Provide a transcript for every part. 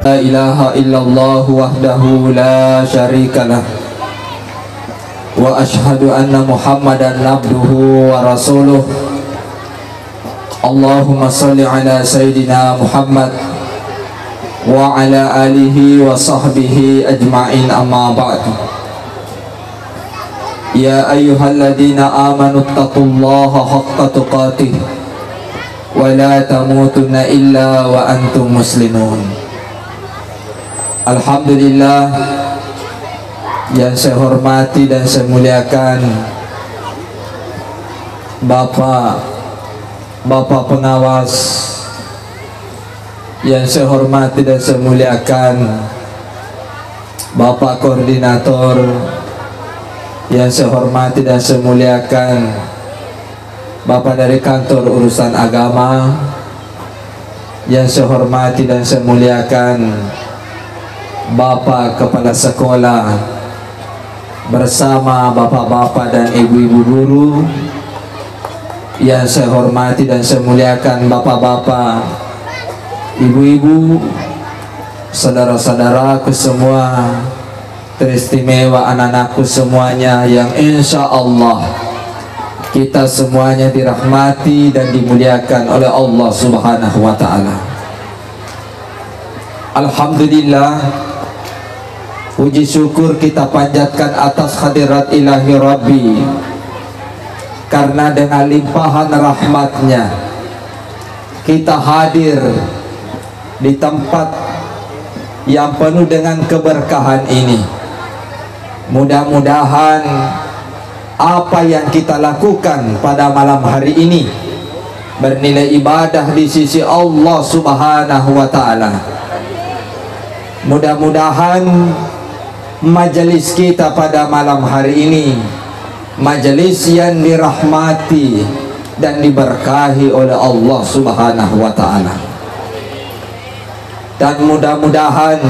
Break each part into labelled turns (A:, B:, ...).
A: La ilaha illallah wahdahu la syarikalah wa ashhadu anna Muhammadan abduhu wa rasuluh. Allahumma salli ala Sayyidina Muhammad wa ala alihi wa sahbihi ajma'in, amma ba'du. Ya ayyuhalladzina amanu taqullaha haqqa tuqatih wa la tamutunna illa wa antum muslimun. Alhamdulillah, yang saya hormati dan saya muliakan Bapak pengawas, yang saya hormati dan saya muliakan Bapak koordinator, yang saya hormati dan saya muliakan Bapak dari kantor urusan agama, yang saya hormati dan saya muliakan Bapak kepala sekolah bersama bapak-bapak dan ibu-ibu guru, yang saya hormati dan saya muliakan bapak-bapak, ibu-ibu, saudara-saudaraku semua, teristimewa anak-anakku semuanya yang insya Allah kita semuanya dirahmati dan dimuliakan oleh Allah Subhanahu wa ta'ala. Alhamdulillah, puji syukur kita panjatkan atas hadirat ilahi Rabbi, karena dengan limpahan rahmatnya kita hadir di tempat yang penuh dengan keberkahan ini. Mudah-mudahan apa yang kita lakukan pada malam hari ini bernilai ibadah di sisi Allah Subhanahu wa ta'ala. Mudah-mudahan majelis kita pada malam hari ini majelis yang dirahmati dan diberkahi oleh Allah Subhanahu wa ta'ala. Dan mudah-mudahan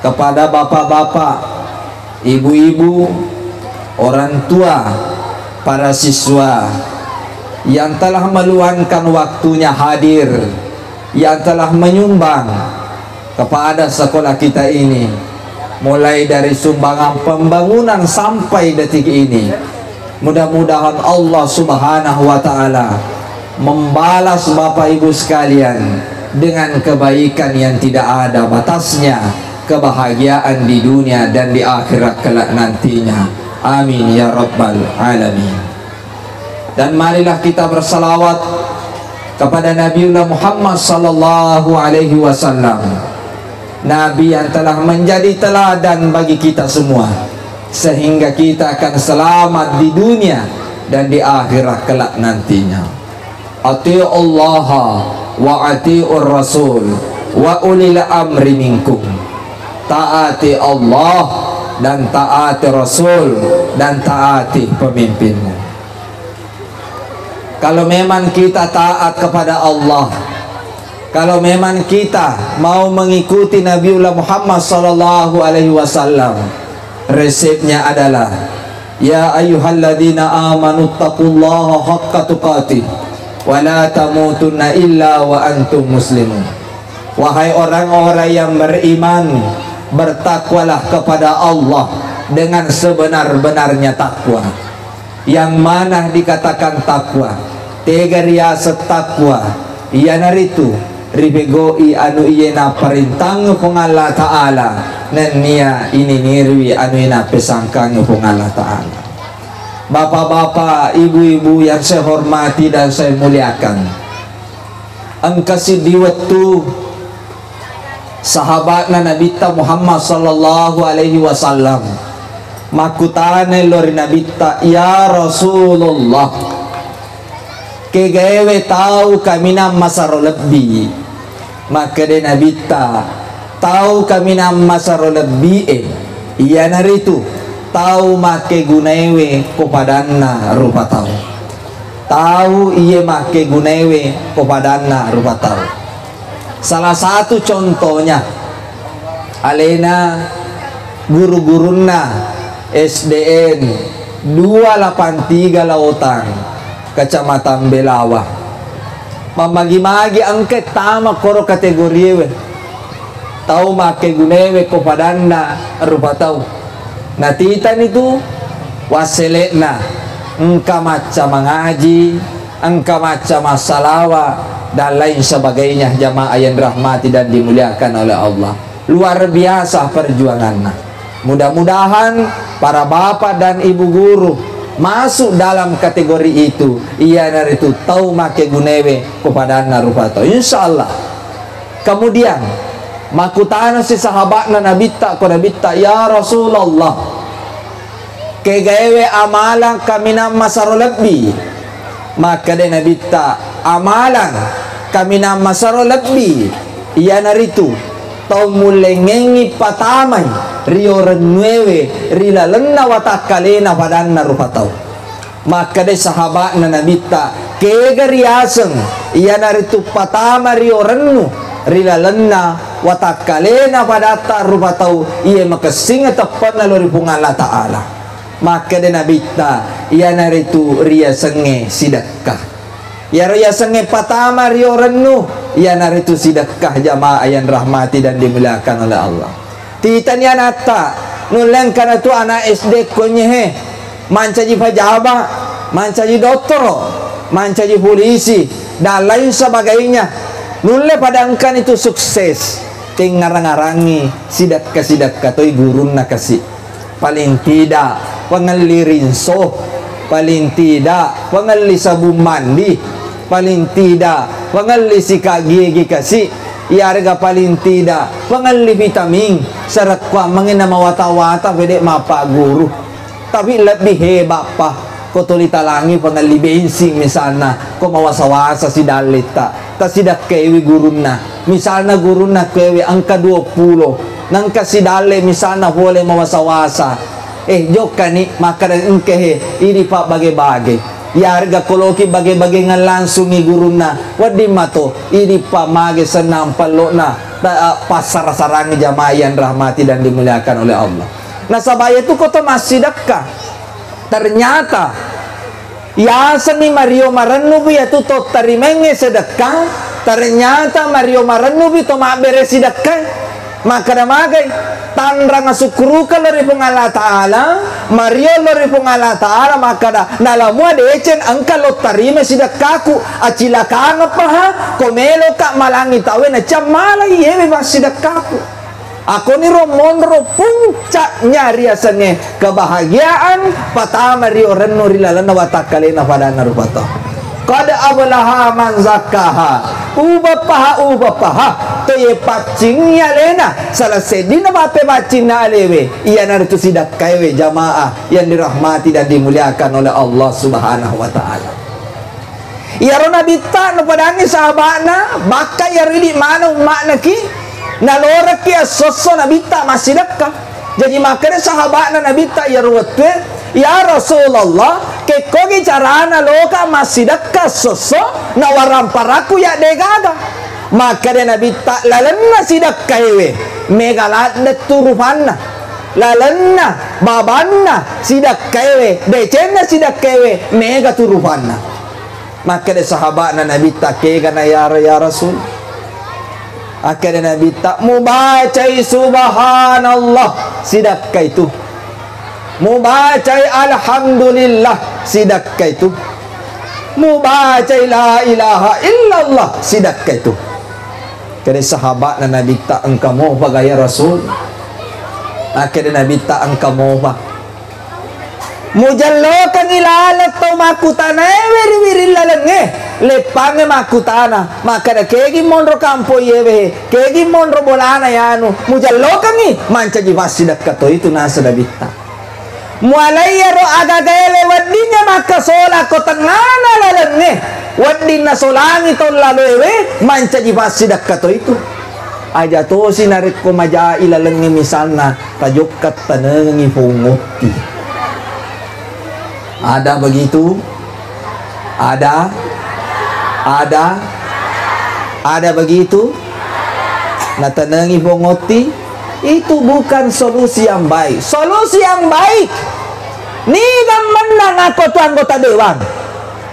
A: kepada bapak-bapak, ibu-ibu, orang tua, para siswa yang telah meluangkan waktunya hadir, yang telah menyumbang kepada sekolah kita ini, mulai dari sumbangan pembangunan sampai detik ini, mudah-mudahan Allah Subhanahu wa ta'ala membalas Bapak Ibu sekalian dengan kebaikan yang tidak ada batasnya, kebahagiaan di dunia dan di akhirat kelak nantinya. Amin ya rabbal alamin. Dan marilah kita bersalawat kepada Nabiullah Muhammad sallallahu alaihi wasallam, Nabi yang telah menjadi teladan bagi kita semua, sehingga kita akan selamat di dunia dan di akhirat kelak nantinya. Atiullaha wa atiur rasul wa ulil amri minkum. Taati Allah dan taati Rasul dan taati pemimpinmu. Kalau memang kita taat kepada Allah, kalau memang kita mau mengikuti Nabiullah Muhammad sallallahu alaihi wasallam, resepnya adalah ya ayyuhalladzina amanu taqullaha haqqa tuqatih wa la tamutunna illa wa antum muslimun. Wahai orang-orang yang beriman, bertakwalah kepada Allah dengan sebenar-benarnya takwa. Yang mana dikatakan takwa? Tega riasa takwa iya naritu ribegoi anu iyena perintang kung Allah Ta'ala, nan niya ini nirwi anu ina pesangkang kung Allah Ta'ala. Bapak-bapak, ibu-ibu yang saya hormati dan saya muliakan, ang kasidiwatu sahabatna Nabi Muhammad sallallahu alaihi wasallam makutane lori Nabi ya Rasulullah, kegawe tahu kami nam masaro lebih, maka de Nabi tahu kami nam masaro lebih iya naritu tahu make gunewe kopadanna rupa tahu iya make gunewe kopadanna rupa tahu. Salah satu contohnya alena guru-guruna SDN 283 Lautan, Kecamatan Belawa, mamagi-magi angket tama koro kategori we tahu make gunewe ko padanna rupa tahu natitan itu waselekna engka maca mengaji, engka maca masalawa dan lain sebagainya. Jamaah yang dirahmati dan dimuliakan oleh Allah, luar biasa perjuangannya. Mudah-mudahan para bapak dan ibu guru masuk dalam kategori itu. Ia dari itu tahu make gunewe kepada narupato, insyaallah. Kemudian makutana si sahabatna nabita ko nabita, ya Rasulullah, kegawe amalan kami nam masaro lebih. Maka dia nabita amalan kami nam masaro lebih. Ia naritu tau mulengengi patamay rio renuewe rila lenna watakalena padanna rupatau. Maka dia sahabat na nabita kegariaseng ia naritu patama rio renu rila lenna watakalena padata rupatau. Ia makasinga tepat na lori pungan Allah Ta'ala. Maka dia nabita ia naritu ria senge sidakah. Ya ria senge patama rio renu ia naritu sidakah. Jamaah yang rahmati dan dimuliakan oleh Allah. Titanya nata nuleng kana tu anak SD konyehe mancaji pejabat, mancaji doktor, mancaji polisi dan lain sebagainya. Nulle padangkan itu sukses. Tingarang-arangi sidakah tu guruna kasih. Paling tidak pengali rinso, paling tidak pengali sabun mandi, paling tidak pengali sikat gigi kasih, harga paling tidak pengali vitamin serakwa mengena mawata-wata pedek mapa guru. Tapi lebih hebat pak kotoli talangi pengali bensin misalnya ko mawasa-wasa si dalita ta sidak kewi guruna misalnya guruna kewi angka 20 nang kasidale misalnya boleh mawasa-wasa joka ni maka engkehe ini pak bage-bage ya harga koloki bage-bage ngan langsung ni guruna wadi mato ini pak mage senam palona pasar sarangi jamaah yang rahmati dan dimuliakan oleh Allah. Nah sabaya itu kota masih dekat ternyata ya seni Mario Maranubi itu to tarimenge sedekah ternyata Mario Maranubi to mak beres sedekah. Maka namagai tanrang asukruka lari pengala ta'ala Mario lari pengala ta'ala maka dah nalamua decen angka lo tarime sidakaku acila kanga paha komelo kak malangi tawe na camala iyewe pas sidakaku. Aku ni romonro puncaknya riasanya kebahagiaan patama rio renu rilalana watakalena pada narupata. Kada ablaha man zakaha ubapaha to ye pacingnya lena salah sedina bape bacina alewe ia naritu sidak kaiwe jamaah yang dirahmati dan dimuliakan oleh Allah Subhanahu wa taala. Ya rona bita no padangi sahabatna baka ya ridi mana makna ki nalora ki sosso nabita masih dekat. Jadi makanya sahabatna nabita ya ruwatwe ya Rasulullah ke kogi carana loka masih dekat sosso na waramparaku ya degaga. Maka dia nabi tak lalenna sidak kaiwe megalat de turufanna lalenna babanna sidak kaiwe decenna sidak kaiwe mega turufanna. Maka dia sahabatna nabi tak kegana ya Rasul. Akhirnya nabi tak mubacai subhanallah sidak kaitu mubacai alhamdulillah sidak kaitu mubacai la ilaha illallah sidak kaitu. Kena sahabat na nabi tak engkau mau bagaya Rasul. Akhirnya nabi tak engkau mau pak mujallokan ilalat tau makutana wiri lalenge lepange makutana maka da kegi monro kampo yewe kegi monro bolana yanu mujallokan ni manca jivasi dakato itu nasa nabi tak mualaya ro agagele wadinya maka sola ko tengana lalenge wadina solangi to lalewe manca jivasi dakato itu aja to sinarik ko maja ilalengi misalna tajokat tanengi punguti. Ada begitu? Ada begitu? Natanengi bongoti itu bukan solusi yang baik. Solusi yang baik ni menang aku tu anggota dewan.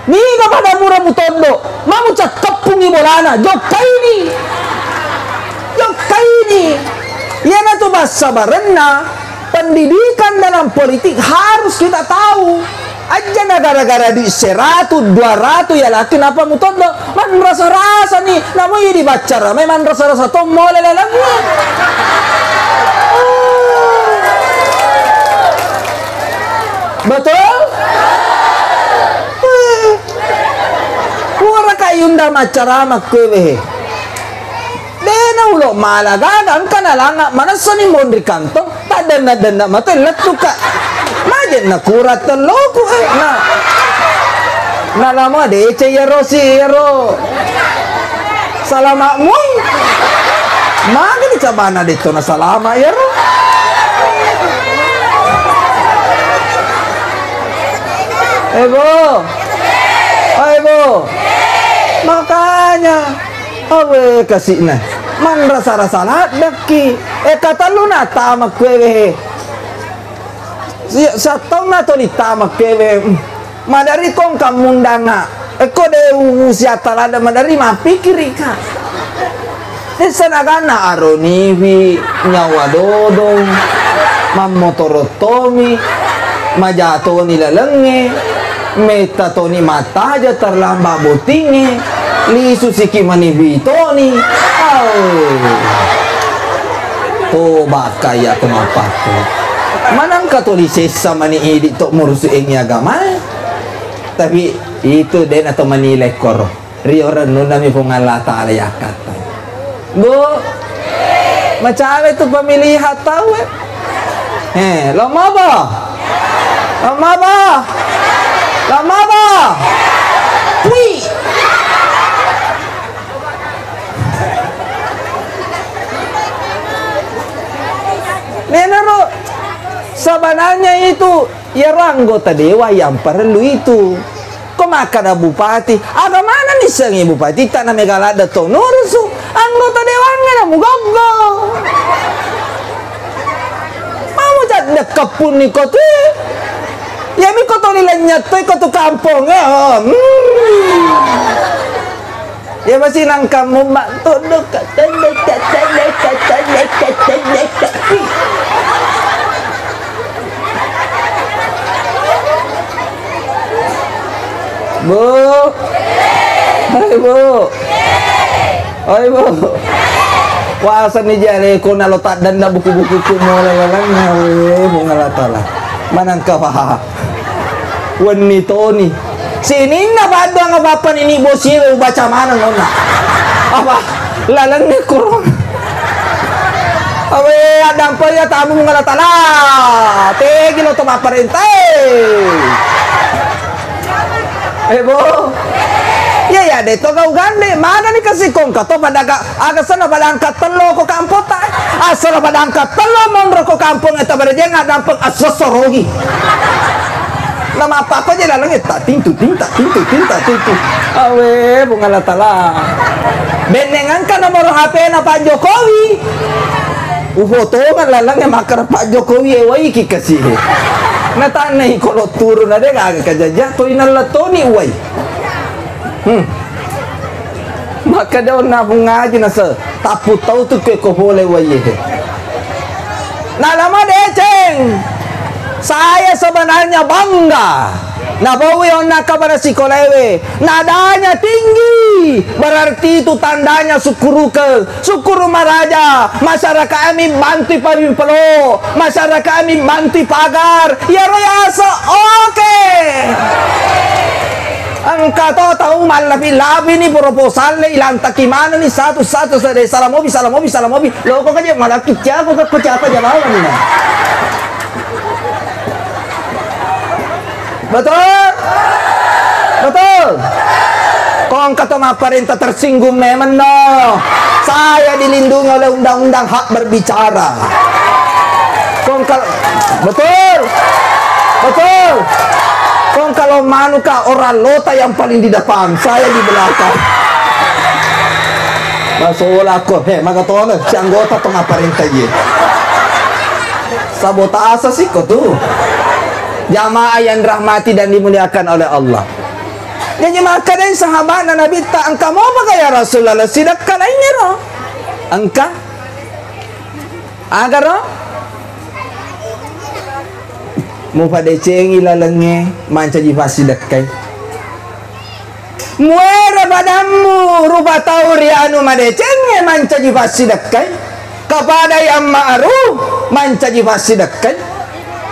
A: Ni pada murah mutondo, mamu cakap pungi bolana, jokai ni. ini. Ya na tu bahasa barena, pendidikan dalam politik harus kita tahu. Aja na gara-gara di 100, 200 ya lah, kenapa mutot lo? Man rasa-rasa nih, namun ya dibaca ramai man rasa-rasa to mau lelangnya. Betul? Kuara kayunda macara makwe. Dena ulo malagagan kana langa manasa ni mondri kanto tadana mata letuka. Majen na kurat teloko na lama de yero si yero. Salama muy. Maga di cabana dito na salama yero. Ebo, makanya, awe kasih na, man rasa-rasa daki, kata lu na tamak kwewe, sa tong na to ni tamak kwewe, madari kong kamundanga, ko de usia talada madari mapikiri ka, sanagana aroniwi, nyawa dodong, mamotorotomi, majato nilalenge, meta toni mata aja terlamba botinge, lisu siki manibitoni, toba kaya kenapa tuh? Manang katolisesa mani idi tok murusu ing agama, tapi itu den atau manilai koro, rioran nunami pungalata alayakat. Bu, macam itu pemilihan tahu? Lama ba? Lama ba? Wih. Nenaro, sebenarnya itu ya anggota dewa yang perlu itu. Kok makan bupati? Ada mana nih sengi bupati? Tanah megalada to nurusu anggota dewanya na mugogo. Mau jadi kepun nih kau tuh. Ya mi koto nilainya tuh koto kampung ya masih nang kamu mak tuh Hai bu puasa nih jare ko nalo tak dan buku-buku mulai bunga latala manang ka wanito ni sini na ba nga bapan ini bosiro baca mana ngona apa lalang ni kurang awe adang pa ya tamu mga latala te gino to maparentay bo ya dito kau gande mana ni kasi kong kato padaga aga sana badangka telo ko kampota asal badangka telo mondro ko kampung eta barje ngadang asosorogi nama apa aja lalang eta tintu awe bunga latala benengan ka nomor HP na Pak Jokowi foto kan lalang makar Pak Jokowi wai ki kasih natanay kalau turun ada gak kajajah to inalatoni wai maka daw na ngaji nasa tapu tahu tu ke ko boleh wai nalama deceng saya sebenarnya bangga nabawi onna kabar si kolewe nadanya tinggi berarti itu tandanya syukuru maraja masyarakat kami bantu palo masyarakat kami bantu pagar ya royasa oke angka tahu malabi-labi nih proposal ilang takimana nih satu-satu salah mobi lo kok aja malah kicap kok apa jalan nih betul kong kata perintah tersinggung memang no saya dilindungi oleh undang-undang hak berbicara kong kalau betul kong kalau manuka orang lota yang paling di depan saya di belakang masalah kok maka tuh si anggota tuh perintah ye sabotase sih kok tuh jamaah yang rahmati dan dimuliakan oleh Allah. Jadi maka dari sahabat Nabi tak angka mau apa ya Rasulullah sidak kalainya roh. Angka Agar no? Mu pada cengi lalenge manca jivasi dekai. Muera padamu rupa tauri anu madecenge manca jivasi dekai. Kepada yang ma'ruf manca jivasi dekai.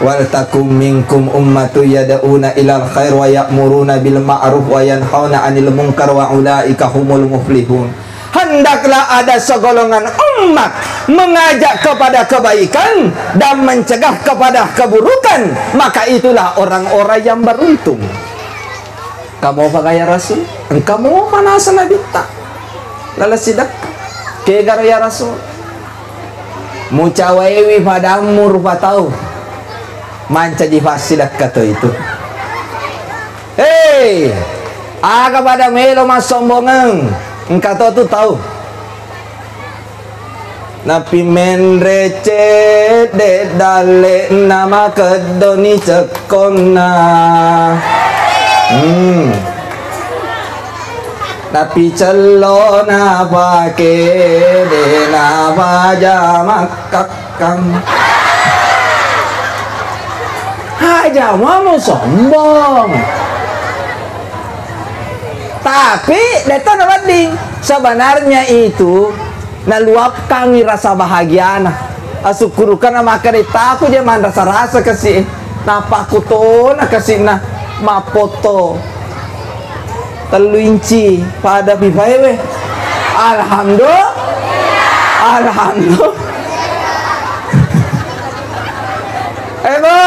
A: Wal takum minkum ummatu yad'una ilal khair wa ya'muruna bil ma'ruf wa yanhauna 'anil munkar wa ulaika humul muflihun. Hendaklah ada segolongan umat mengajak kepada kebaikan dan mencegah kepada keburukan, maka itulah orang-orang yang beruntung. Kamu apa kaya Rasul? Kamu mana sana bita? Lala sidak kegar ya Rasul. Mucawewi padamu rupa tahu manca jifasidak kata itu. Hei, aga pada melo mas sombongan. Engkau tu tahu napi menrecet de dale nama kedoni cekona napi celona pake de nama jamak kakang aja mau sombong. Tapi deta nabading sebenarnya itu naluapkan rasa bahagia na asukurukan maka deta aku dia man rasa kasih napaku to na kasih na mapoto teluinci pada bibaewe alhamdulillah ebo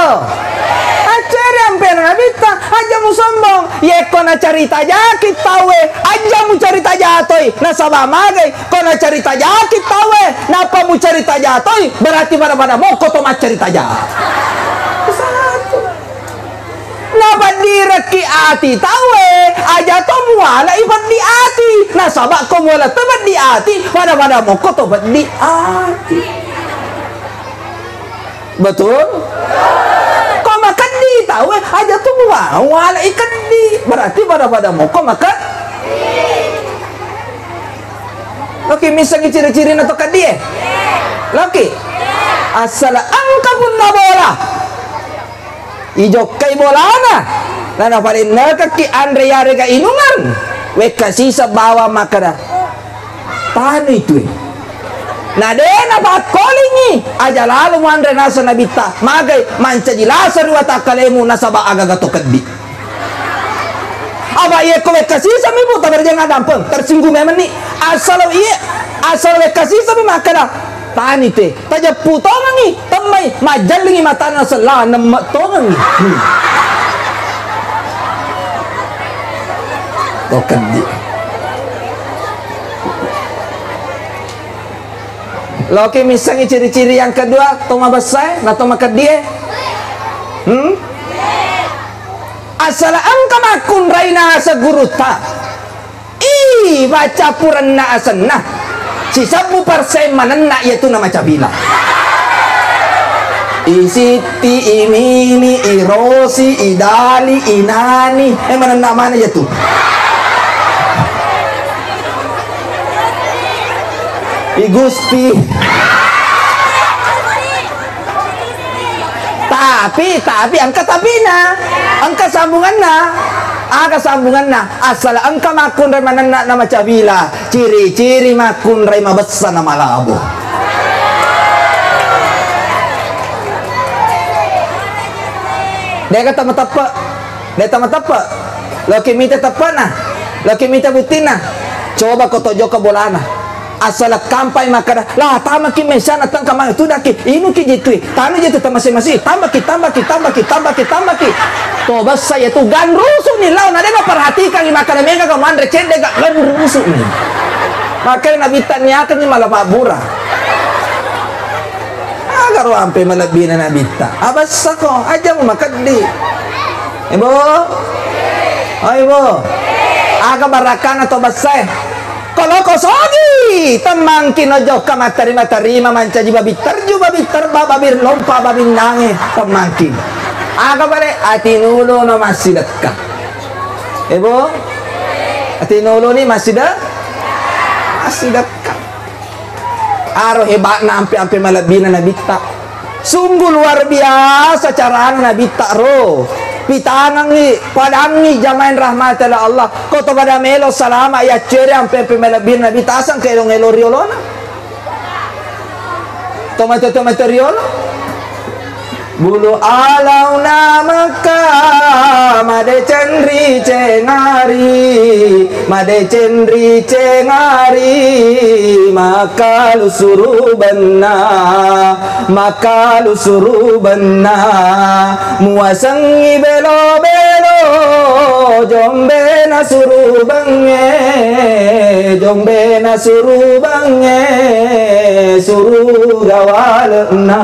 A: hampir nabita aja mu sombong ye kona cerita jakit tawe aja mu cerita jatoi nasaba magai kona cerita jakit tawe napa mu cerita jatoi berarti pada mau koto ma cerita jat satu napa direki ati tawe aja to muala ibat di ati nasaba ko muala tebat di ati pada mau koto bat di ati betul makan di tahu aja tuh wala ikan di berarti pada moko makan oke misalnya ciri-ciri atau kadie laki asal angka pun na bola ijo kay bola na nana parin nakaki andre yare ka inungan we kasih bawa makara tahan itu nah dena bat kolingi aja lalu mandre nasa nabita magai manca jilasa ruwa takalemu nasaba agaga tokaddi aba ye ko kasih sami buta berjangan dampeng tersinggung memang ni asal kasih sami makala tani te taja putongan ni temai majalingi matana sala nam tongan ni tokaddi Loki misalnya ciri-ciri yang kedua toma besar na toma kedie asal angka makun raina asa guruta baca puranna asanna si 10% manenna yaitu nama cabila isiti imini irosi idali inani manenna mana yaitu Gusti tapi angka sambungan na asal angka makun ray manana nama cabila ciri-ciri makun ray mabessa nama labo dia kata matapa loki mita tapana loki mita butina coba kotojo ke bolana asal kampai makara lah tama ki mesana tang kamang tu daki inu ki jitu tanu jitu masing-masing tambah ki to bas saya tu gan rusuh ni lawan ada enggak perhatikan ni makara mega ka mandre cende gak gan rusuh ni makanya nabi tanya akan ni malah pabura agar ampe malabina nabi ta abas sako aja mu makan di ibu aga barakan atau basai kalau kosogi temang kinojo kama terima manca jiba bitar babir lompa babin nange temangkin aga bare ati nulo no masih dekat ibu ati nulo ni masih dekat Aro hebatna ampe-ampe malabina nabita. Sungguh luar biasa cara nabita ro. Pitanang ni padangi jamain rahmatal Allah. Koto pada melo salama ya cere ampe-ampe malabina nabita asang kailong elo riolona. Tomato riolo. Bulu alau namaka made cendri cengari makalu surubanna muasangi belo jombe na surubange suru gawalna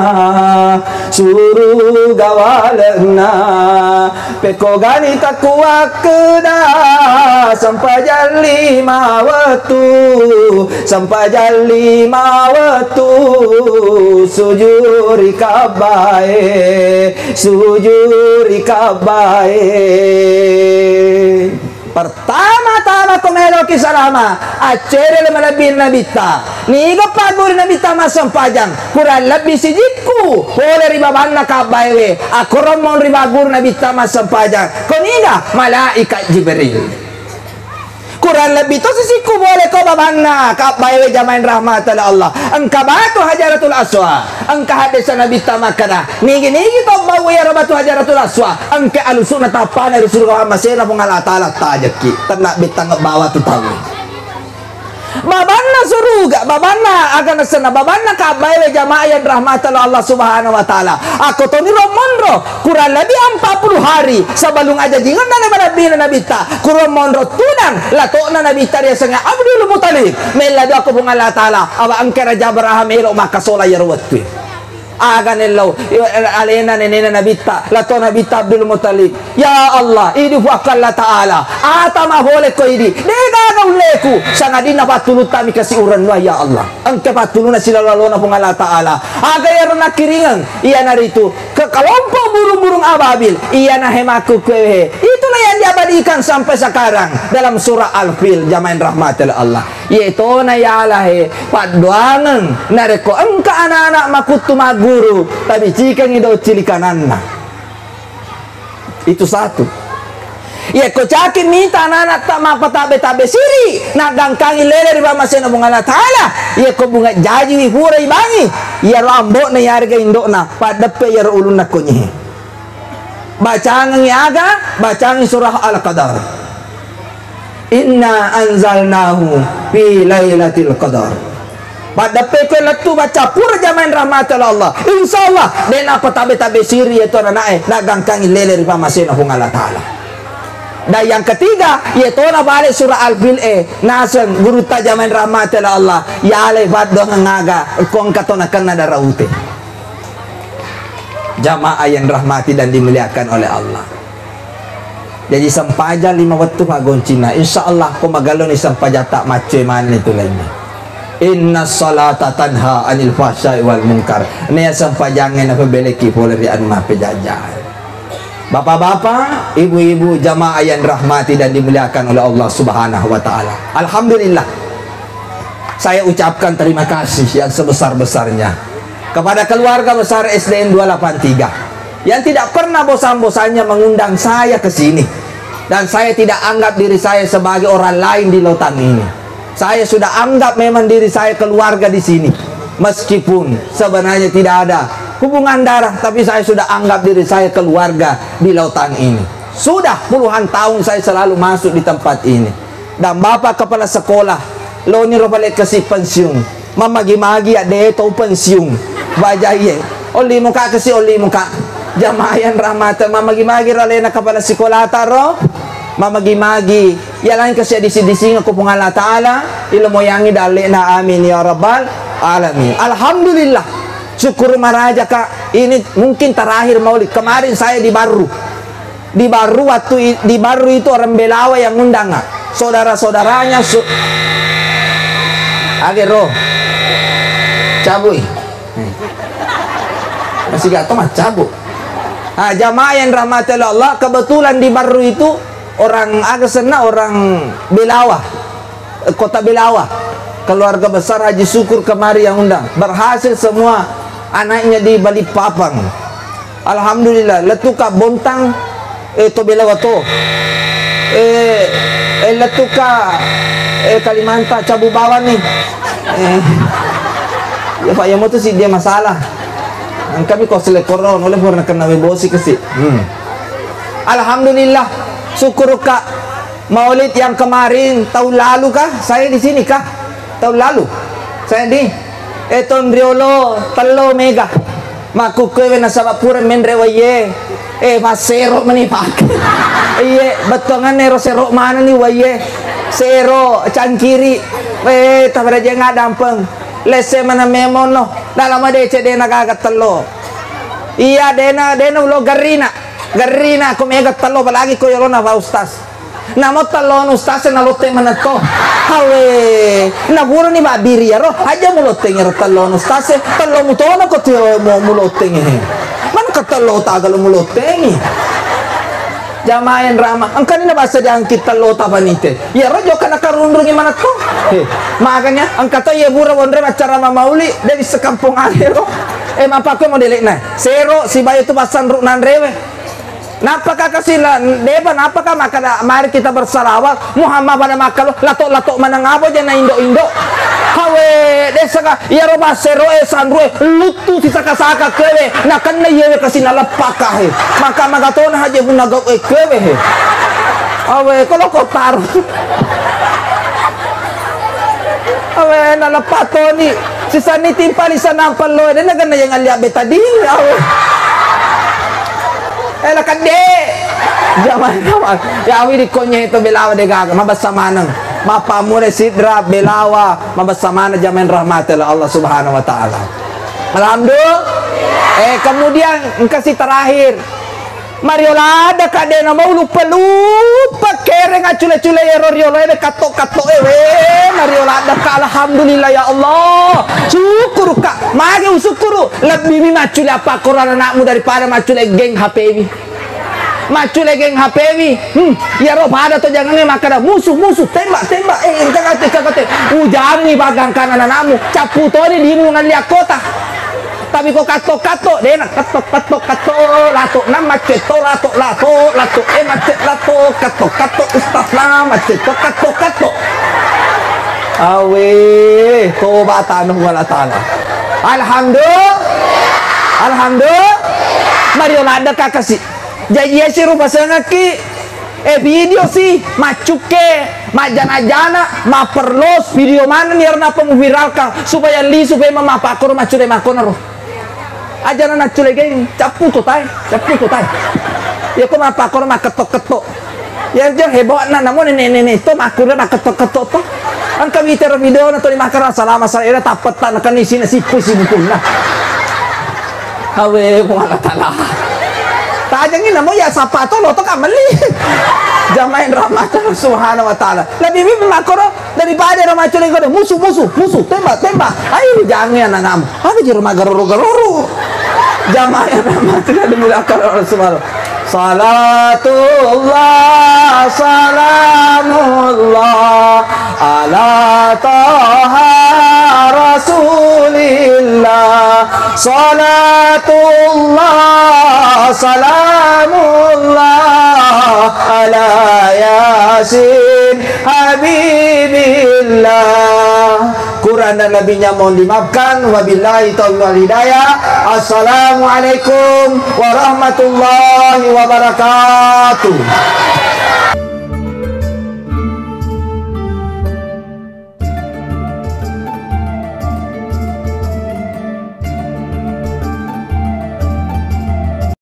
A: peko gani takwa keda sampai lima waktu sujuri kabae pertama-tama komelo kisalama acere le malabin nabita nigo paguri nabita masampajang kurang lebih sijikku boleh ribabanna kabaewe akoromon ribagur nabita masampajang koniga malaikat Jibril kurang lebih to sisiku boleh kau babanna kabaewe jamain rahmatal Allah engka batu hajaratul aswa engka hadisa nabi tamakana nigi kau bawa ya batu hajaratul aswa engka alusuna tapana surga masena pengala taala tajaki tenak bitang bawa tu tahu babanna suruga babanna agan sana babanna kabaewe jamaah yang rahmatal Allah subhanahu wa ta'ala aku toni romondro kurang lebih 40 hari sebelum aja jingan nabi nabita kurang mondro tunang latokna nabita dia senga Abdul Muttalib meladu aku pengala taala aba angkara Abraham elo maka sola yarwatwi agan elo alena nenena nabita lato nabita Abdul Muttalib ya Allah ini wakalla taala atama boleh ko ini dega uleku sangadina patulun kami kasih uran ya Allah angka patuluna sila lalona pengala taala aga yarna kiringan iya naritu ke kelompok burung-burung ababil iya nahemaku kwehe itulah yang diabadikan sampai sekarang dalam surah Al-Fil jamain rahmatil Allah yaitu na yalahe paduangan nareko engka anak-anak makutu maguru tapi jika ngido cilikananna itu satu ya ko cakin minta anak tak mapa tabe siri nak gangkangi lele riba masena mungala taala ya ko bunga jaji wi pura ibangi ya rambo na yarga indokna padepe ya ulun nakonyi bacaan ngiaga bacaan surah Al-Qadar inna anzalnahu fi lailatul qadar padepe ko letu baca pura jamain rahmatul Allah insyaallah den apa tabe siri itu anak nak gangkangi lele riba masena mungala taala. Dan yang ketiga yaitu na balik surah Al-Fil nasan guru tajaman rahmatil Allah ya alai faddo ngaga kong katona kana daraute jamaah yang rahmati dan dimuliakan oleh Allah. Jadi sampaja 5 waktu magoncina insyaallah ko magalon sampaja tak mace man itu lainnya inna salata tanha anil fahsya'i wal munkar ne sampajangan apa beleki poleri anu mah pejajan. Bapak-bapak, ibu-ibu jamaah yang rahmati dan dimuliakan oleh Allah subhanahu wa ta'ala. Alhamdulillah saya ucapkan terima kasih yang sebesar-besarnya kepada keluarga besar SDN 283 yang tidak pernah bosan-bosannya mengundang saya ke sini, dan saya tidak anggap diri saya sebagai orang lain di lautan ini. Saya sudah anggap memang diri saya keluarga di sini, meskipun sebenarnya tidak ada hubungan darah, tapi saya sudah anggap diri saya keluarga di lautan ini. Sudah puluhan tahun saya selalu masuk di tempat ini. Dan bapak kepala sekolah lo ni balik kasih pensiun mamagi-magi ada itu pensiun bajaye oli muka kasih oli muka jamaah yang rahmatan mamagi-magi ralena kepala sekolah taro mamagi-magi ya lain kasih disi-disi aku pengala ta'ala ilmu yangi dalena amin ya rabbal alamin. Alhamdulillah syukur maraja kak, ini mungkin terakhir maulid kemarin saya di Baru waktu di Baru itu orang Belawa yang ngundang saudara-saudaranya agero cabui masih gak tahu mah cabut. Jamaah yang rahmatil Allah kebetulan di Baru itu orang agak sana orang Belawa kota Belawa keluarga besar Haji Syukur kemari yang undang. Berhasil semua anaknya di Balikpapan. Alhamdulillah. Letuka Bontang itu Belawato. Letuka Kalimantan Cabu Bawan nih. Ya Pak Yamo tuh sih dia masalah. Kami kok selekoron oleh pernah kena webosi ke sih. Alhamdulillah. Syukur Kak. Maulid yang kemarin tahun lalu kah? Saya di sini kah? Tahun lalu. Saya di Eton Riolo Telo Mega. Maku kewe na sabapura menrewaye. Masero manipak. Betongan nero sero mana nih waye. Sero cangkiri. Tabaraja nga dampeng. Lese mana memon no. Dalam ada cede nagagat telo. Iya dena ulo garina kumega talo palagi ko yolo na ustaz. Namo talo ustaz na lote mana to. Hawe naburo ni babiri ro. Aja mulote ngero talo ustaz talo mutono ko to mo mulote ngi. Man ka talo tagal mulote ngi. Jamaah Rama, ang kanina basa di angkit talo tapanite. Ya ro jo kana karundungi mana to. Makanya ang kata ya bura wondre acara mamauli dari sekampung alero. Mapako mo dili na. Sero si bayo tu pasan ru nanrewe. Napaka kasila deba napaka makada mari kita bersalawat Muhammad pada makalo lato-lato manangabo dyan na Indo-Indo. Hawe desa ka iya ro basero sanru lutu si saka-saka kewe nakan na yewe kasi nalapaka he. Maka magaton haje bunagaw kewe he. Hawe kalau kotar. Hawe nalapato ni si sani timpali sa nampalo de nagan na yang aliabe tadi. Hawe lakade zaman ya awi di konye itu belawa de gaga mabasa manang mapamure sidra belawa mabasa mana zaman rahmatillah Allah subhanahu wa ta'ala. Alhamdulillah. Kemudian kasih terakhir Mariola ada kadena mau lupa kere ngacule-cule error yolo kato Mariola ada ka alhamdulillah ya Allah. Syukur Kak. Magi usukuru lebih mi macule apa Quran anakmu daripada macule geng HPV. Macule geng HPV. Ya roh pada to jangan makada musuh tembak. Kagate. Jangan nih bagang kanan anakmu. Capu to di himungan liak kota. Tapi kok kato dena kato lato nama ceto lato macet lato kato ustaz nama ceto kato awe tobatan wala taala. Alhamdulillah Mario ada kakasi jadi si rupa sengaki video sih macuke majana-jana maperlos video mana nih karena viralkan supaya mamapakor macure makonaro aja na cule geng capu to tay ya ko mapakor maketok-ketok ya je heboh na namun ini to makure maketok-ketok to ang kawiter video na to ni makara salama sa ira tapetan kan isina sipu na hawe wala tala tajangin namo ya sapato lo to kamali jamain rahmat subhanahu wa ta'ala lebih makoro daripada rumah cule ko musuh tembak ayo jangan nanam apa di rumah garoro jamaah rahmat dimulakan oleh subhanahu salatullah salamullah ala taha rasulillah salatullah salamullah ala yasin habibillah. Quran dan nabinya mohon dimaafkan. Wabillahi taufiq wal hidayah. Assalamualaikum warahmatullahi wabarakatuh.